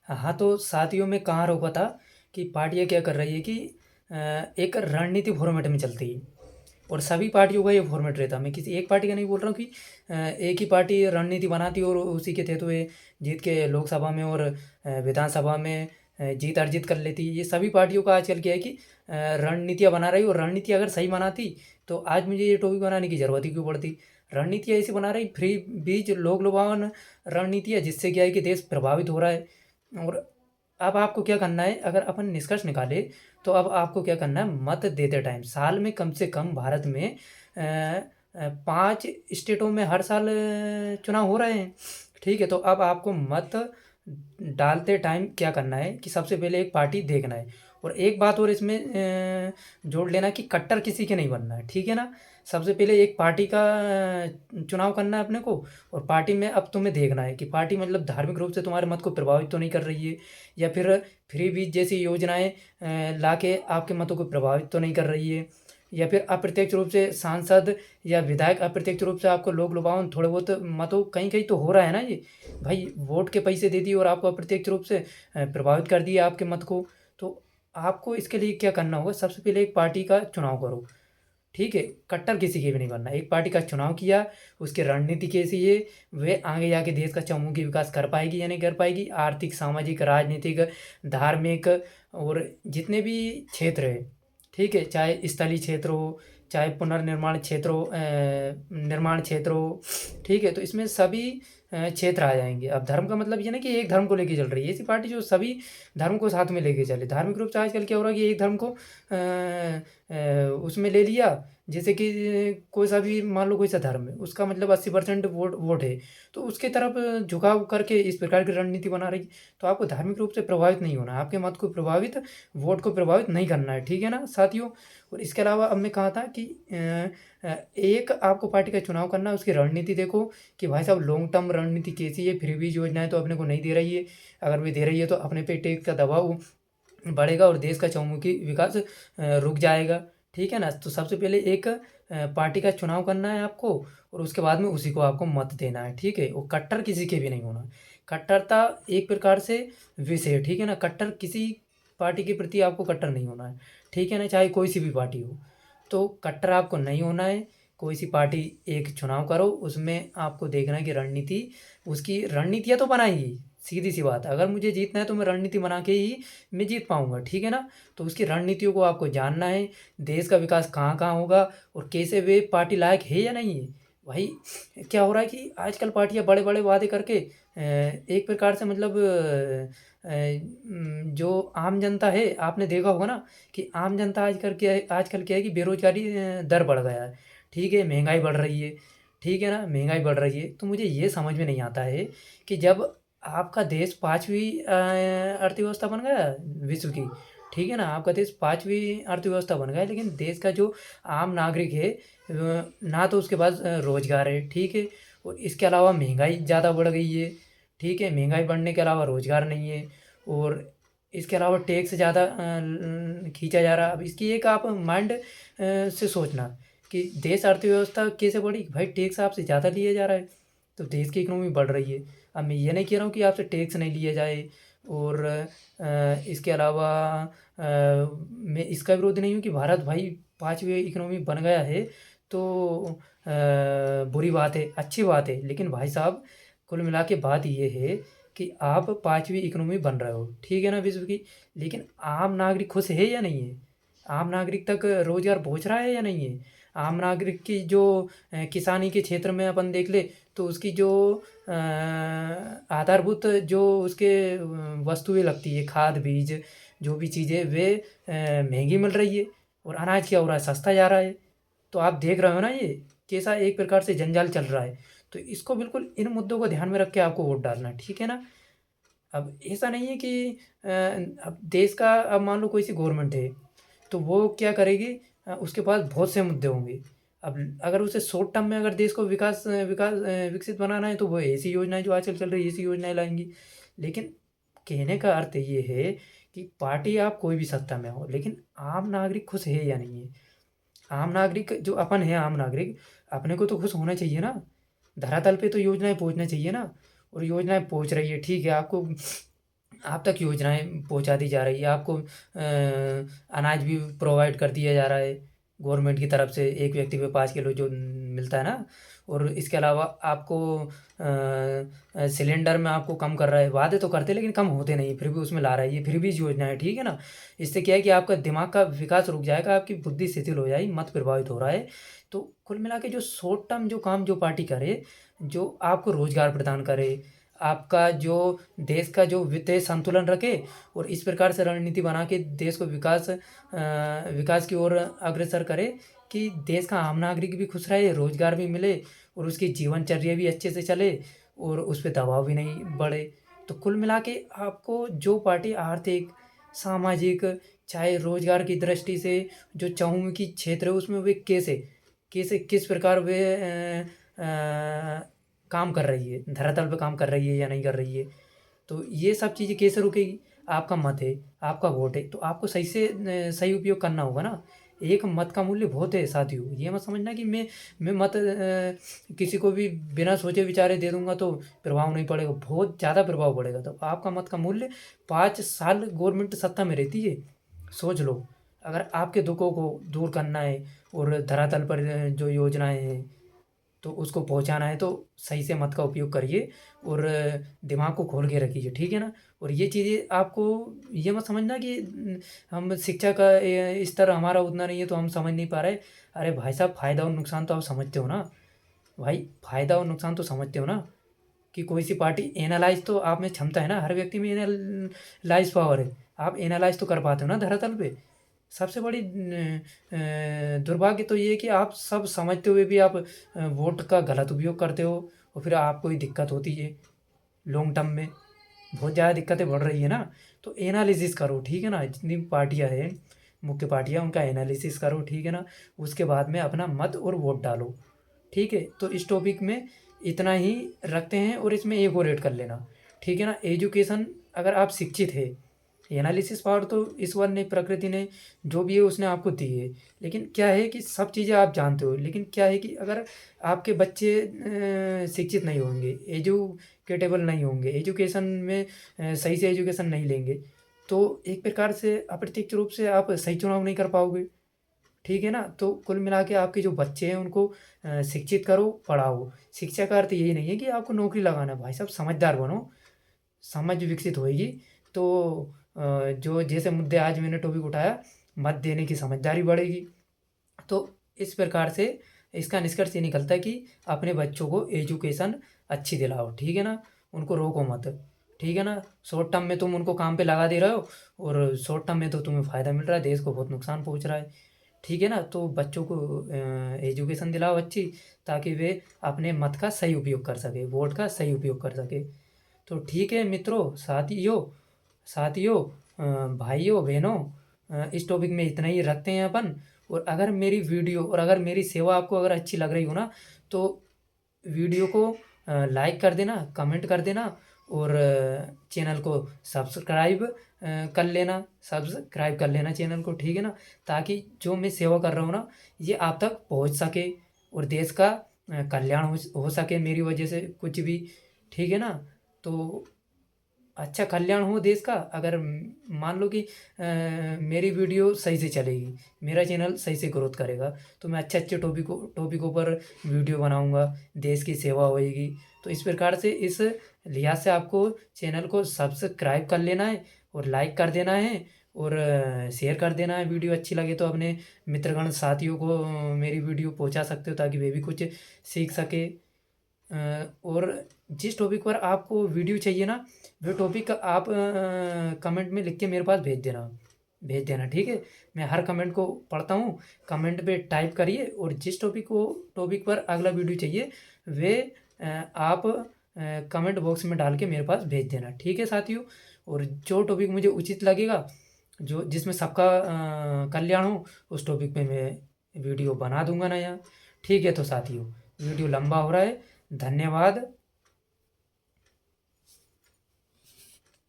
हाँ, तो साथियों में कहाँ रोका था कि पार्टियाँ क्या कर रही है कि एक रणनीति फॉर्मेट में चलती है और सभी पार्टियों का ये फॉर्मेट रहता है। मैं किसी एक पार्टी का नहीं बोल रहा हूँ कि एक ही पार्टी रणनीति बनाती है और उसी के तहत हुए जीत के लोकसभा में और विधानसभा में जीत अर्जित कर लेती है। ये सभी पार्टियों का आजकल क्या है कि रणनीतियाँ बना रही और रणनीति अगर सही बनाती तो आज मुझे ये टॉपिक बनाने की ज़रूरत ही क्यों पड़ती। रणनीतियाँ ऐसी बना रही फ्री बीज लोक लुभावन रणनीतियाँ, जिससे क्या है कि देश प्रभावित हो रहा है। और अब आपको क्या करना है, अगर अपन निष्कर्ष निकाले तो अब आपको क्या करना है, मत देते टाइम साल में कम से कम भारत में 5 स्टेटों में हर साल चुनाव हो रहे हैं। ठीक है, तो अब आपको मत डालते टाइम क्या करना है कि सबसे पहले एक पार्टी देखना है। और एक बात और इसमें जोड़ लेना कि कट्टर किसी के नहीं बनना है, ठीक है ना। सबसे पहले एक पार्टी का चुनाव करना है अपने को। और पार्टी में अब तुम्हें देखना है कि पार्टी मतलब धार्मिक रूप से तुम्हारे मत को प्रभावित तो नहीं कर रही है, या फिर फ्री बीज जैसी योजनाएं लाके आपके मतों को प्रभावित तो नहीं कर रही है, या फिर अप्रत्यक्ष रूप से सांसद या विधायक अप्रत्यक्ष रूप से आपको लोक लुभावन थोड़े बहुत मतों कहीं कहीं तो हो रहा है ना ये। भाई वोट के पैसे दे दिए और आपको अप्रत्यक्ष रूप से प्रभावित कर दिया आपके मत को। तो आपको इसके लिए क्या करना होगा, सबसे पहले एक पार्टी का चुनाव करो। ठीक है, कट्टर किसी के भी नहीं बनना। एक पार्टी का चुनाव किया, उसकी रणनीति कैसी है, वे आगे जाके देश का चहुमुखी विकास कर पाएगी या नहीं कर पाएगी, आर्थिक सामाजिक राजनीतिक धार्मिक और जितने भी क्षेत्र है। ठीक है, चाहे स्थलीय क्षेत्र हो, चाहे पुनर्निर्माण क्षेत्र हो, निर्माण क्षेत्र हो। ठीक है, तो इसमें सभी क्षेत्र आ जाएंगे। अब धर्म का मतलब ये ना कि एक धर्म को लेके चल रही है ऐसी पार्टी जो सभी धर्म को साथ में लेके चले। धार्मिक रूप से आजकल क्या हो रहा है कि एक धर्म को उसमें ले लिया। जैसे कि कोई सा भी मान लो कोई सा धर्म है, उसका मतलब 80% वोट वोट है, तो उसके तरफ झुकाव करके इस प्रकार की रणनीति बना रही। तो आपको धार्मिक रूप से प्रभावित नहीं होना, आपके मत को प्रभावित, वोट को प्रभावित नहीं करना है, ठीक है ना साथियों। और इसके अलावा अब मैं कहा था कि एक आपको पार्टी का चुनाव करना है, उसकी रणनीति देखो कि भाई साहब लॉन्ग टर्म रणनीति कैसी है। फ्री बीज योजनाएं तो अपने को नहीं दे रही है, अगर वे दे रही है तो अपने पे टैक्स का दबाव बढ़ेगा और देश का चहुमुखी विकास रुक जाएगा। ठीक है ना, तो सबसे पहले एक पार्टी का चुनाव करना है आपको और उसके बाद में उसी को आपको मत देना है। ठीक है, वो कट्टर किसी के भी नहीं होना। कट्टरता एक प्रकार से विष है, ठीक है ना। कट्टर किसी पार्टी के प्रति आपको कट्टर नहीं होना है, ठीक है ना, चाहे कोई सी भी पार्टी हो। तो कट्टर आपको नहीं होना है। कोई सी पार्टी एक चुनाव करो, उसमें आपको देखना है कि रणनीति, उसकी रणनीतियाँ तो बनाएगी। सीधी सी बात है, अगर मुझे जीतना है तो मैं रणनीति बना के ही मैं जीत पाऊँगा, ठीक है ना। तो उसकी रणनीतियों को आपको जानना है, देश का विकास कहाँ कहाँ होगा और कैसे वे पार्टी लायक है या नहीं है। भाई क्या हो रहा है कि आजकल पार्टियाँ बड़े बड़े वादे करके एक प्रकार से मतलब जो आम जनता है, आपने देखा होगा ना कि आम जनता आजकल क्या है कि बेरोजगारी दर बढ़ गया है। ठीक है, महंगाई बढ़ रही है, ठीक है ना, महंगाई बढ़ रही है। तो मुझे ये समझ में नहीं आता है कि जब आपका देश पाँचवीं अर्थव्यवस्था बन गया विश्व की, ठीक है ना, आपका देश पाँचवीं अर्थव्यवस्था बन गया, लेकिन देश का जो आम नागरिक है ना तो उसके पास रोजगार है, ठीक है, और इसके अलावा महंगाई ज़्यादा बढ़ गई है। ठीक है, महंगाई बढ़ने के अलावा रोजगार नहीं है और इसके अलावा टैक्स ज़्यादा खींचा जा रहा है। अब इसकी एक आप माइंड से सोचना कि देश अर्थव्यवस्था कैसे बढ़ी। भाई टैक्स आपसे ज़्यादा लिया जा रहा है तो देश की इकोनॉमी बढ़ रही है। अब मैं ये नहीं कह रहा हूँ कि आपसे टैक्स नहीं लिया जाए और इसके अलावा मैं इसका विरोध नहीं हूँ कि भारत भाई पाँचवीं इकोनॉमी बन गया है तो बुरी बात है, अच्छी बात है। लेकिन भाई साहब कुल मिला के बात ये है कि आप पाँचवीं इकोनॉमी बन रहे हो, ठीक है ना, विश्व की, लेकिन आम नागरिक खुश है या नहीं है। आम नागरिक तक रोजगार पहुंच रहा है या नहीं है। आम नागरिक की जो किसानी के क्षेत्र में अपन देख ले तो उसकी जो आधारभूत जो उसके वस्तुएं लगती है, खाद बीज जो भी चीज़ें, वे महंगी मिल रही है और अनाज क्या हो रहा है, सस्ता जा रहा है। तो आप देख रहे हो ना ये कैसा एक प्रकार से जंजाल चल रहा है। तो इसको बिल्कुल इन मुद्दों को ध्यान में रख के आपको वोट डालना है, ठीक है ना। अब ऐसा नहीं है कि अब देश का, अब मान लो कोई सी गवर्नमेंट है तो वो क्या करेगी, उसके पास बहुत से मुद्दे होंगे। अब अगर उसे शॉर्ट टर्म में अगर देश को विकसित बनाना है तो वो ऐसी योजनाएं जो आजकल चल रही है ऐसी योजनाएं लाएंगी। लेकिन कहने का अर्थ ये है कि पार्टी आप कोई भी सत्ता में हो, लेकिन आम नागरिक खुश है या नहीं है। आम नागरिक जो अपन है, आम नागरिक अपने को तो खुश होना चाहिए ना। धरातल पे तो योजनाएं पहुंचना चाहिए ना। और योजनाएं पहुंच रही है, ठीक है, आपको आप तक योजनाएँ पहुँचा दी जा रही है, आपको अनाज भी प्रोवाइड कर दिया जा रहा है गवर्नमेंट की तरफ से, एक व्यक्ति पे 5 किलो जो मिलता है ना। और इसके अलावा आपको सिलेंडर में आपको कम कर रहा है, वादे तो करते हैं लेकिन कम होते नहीं, फिर भी उसमें ला रहा है, ये फिर भी योजना है, ठीक है ना। इससे क्या है कि आपका दिमाग का विकास रुक जाएगा, आपकी बुद्धि शिथिल हो जाएगी, मत प्रभावित हो रहा है। तो कुल मिला के जो शॉर्ट टर्म जो काम जो पार्टी करे, जो आपको रोज़गार प्रदान करे, आपका जो देश का जो वित्तीय संतुलन रखे, और इस प्रकार से रणनीति बना के देश को विकास की ओर अग्रसर करे कि देश का आम नागरिक भी खुश रहे, रोज़गार भी मिले, और उसकी जीवनचर्या भी अच्छे से चले, और उस पे दबाव भी नहीं बढ़े। तो कुल मिला के आपको जो पार्टी आर्थिक, सामाजिक, चाहे रोज़गार की दृष्टि से जो चहुमुखी क्षेत्र है उसमें वे कैसे कैसे किस प्रकार वे काम कर रही है, धरातल पे काम कर रही है या नहीं कर रही है। तो ये सब चीज़ें कैसे रुकेगी? आपका मत है, आपका वोट है, तो आपको सही से सही उपयोग करना होगा ना। एक मत का मूल्य बहुत है साथियों, ये मत समझना कि मैं मत किसी को भी बिना सोचे विचारे दे दूँगा तो प्रभाव नहीं पड़ेगा, बहुत ज़्यादा प्रभाव पड़ेगा। तो आपका मत का मूल्य 5 साल गवर्नमेंट सत्ता में रहती है, सोच लो। अगर आपके दुखों को दूर करना है और धरातल पर जो योजनाएँ हैं तो उसको पहुँचाना है, तो सही से मत का उपयोग करिए और दिमाग को खोल के रखिए, ठीक है ना? और ये चीज़ें आपको ये मत समझना कि हम शिक्षा का स्तर हमारा उतना नहीं है तो हम समझ नहीं पा रहे। अरे भाई साहब, फ़ायदा और नुकसान तो आप समझते हो ना? भाई, फ़ायदा और नुकसान तो समझते हो ना? कि कोई सी पार्टी एनालाइज़ तो आप में क्षमता है ना, हर व्यक्ति में एनालाइज़ पावर है। आप एनालाइज़ तो कर पाते हो ना धरातल पे। सबसे बड़ी दुर्भाग्य तो ये है कि आप सब समझते हुए भी आप वोट का गलत उपयोग करते हो, और फिर आपको ही दिक्कत होती है लॉन्ग टर्म में। बहुत ज़्यादा दिक्कतें बढ़ रही है ना। तो एनालिसिस करो, ठीक है ना। जितनी भी पार्टियाँ हैं, मुख्य पार्टियाँ, उनका एनालिसिस करो, ठीक है ना। उसके बाद में अपना मत और वोट डालो, ठीक है। तो इस टॉपिक में इतना ही रखते हैं, और इसमें एक और ऐड कर लेना, ठीक है ना। एजुकेशन, अगर आप शिक्षित है, एनालिसिस पावर तो ईश्वर ने, प्रकृति ने, जो भी है उसने आपको दी है। लेकिन क्या है कि सब चीज़ें आप जानते हो, लेकिन क्या है कि अगर आपके बच्चे शिक्षित नहीं होंगे, एजुकेटेबल नहीं होंगे, एजुकेशन में सही से एजुकेशन नहीं लेंगे, तो एक प्रकार से अप्रत्यक्ष रूप से आप सही चुनाव नहीं कर पाओगे, ठीक है ना। तो कुल मिला के आपके जो बच्चे हैं उनको शिक्षित करो, पढ़ाओ। शिक्षा का अर्थ यही नहीं है कि आपको नौकरी लगाना है, भाई साहब समझदार बनो, समझ विकसित होएगी। तो जो जैसे मुद्दे आज मैंने टॉपिक उठाया, मत देने की समझदारी बढ़ेगी। तो इस प्रकार से इसका निष्कर्ष ये निकलता है कि अपने बच्चों को एजुकेशन अच्छी दिलाओ, ठीक है ना। उनको रोको मत, ठीक है ना। शॉर्ट टर्म में तुम उनको काम पे लगा दे रहे हो, और शॉर्ट टर्म में तो तुम्हें फ़ायदा मिल रहा है, देश को बहुत नुकसान पहुंच रहा है, ठीक है ना। तो बच्चों को एजुकेशन दिलाओ अच्छी, ताकि वे अपने मत का सही उपयोग कर सके, वोट का सही उपयोग कर सके। तो ठीक है मित्रों, साथियों साथियों, भाइयों बहनों, इस टॉपिक में इतना ही रखते हैं अपन। और अगर मेरी वीडियो और अगर मेरी सेवा आपको अगर अच्छी लग रही हो ना, तो वीडियो को लाइक कर देना, कमेंट कर देना, और चैनल को सब्सक्राइब कर लेना चैनल को, ठीक है ना। ताकि जो मैं सेवा कर रहा हूँ ना, ये आप तक पहुँच सके, और देश का कल्याण हो सके मेरी वजह से कुछ भी, ठीक है ना। तो अच्छा कल्याण हो देश का, अगर मान लो कि मेरी वीडियो सही से चलेगी, मेरा चैनल सही से ग्रोथ करेगा, तो मैं अच्छे अच्छे टॉपिकों पर वीडियो बनाऊंगा, देश की सेवा होएगी। तो इस प्रकार से इस लिहाज से आपको चैनल को सब्सक्राइब कर लेना है, और लाइक कर देना है, और शेयर कर देना है। वीडियो अच्छी लगे तो अपने मित्रगण साथियों को मेरी वीडियो पहुंचा सकते हो, ताकि वे भी कुछ सीख सके। और जिस टॉपिक पर आपको वीडियो चाहिए ना, वो टॉपिक आप कमेंट में लिख के मेरे पास भेज देना, ठीक है। मैं हर कमेंट को पढ़ता हूँ, कमेंट पे टाइप करिए, और जिस टॉपिक पर अगला वीडियो चाहिए, वे आप कमेंट बॉक्स में डाल के मेरे पास भेज देना, ठीक है साथियों। और जो टॉपिक मुझे उचित लगेगा, जो जिसमें सबका कल्याण हो, उस टॉपिक पे मैं वीडियो बना दूंगा नया, ठीक है। तो साथियों, वीडियो लंबा हो रहा है, धन्यवाद।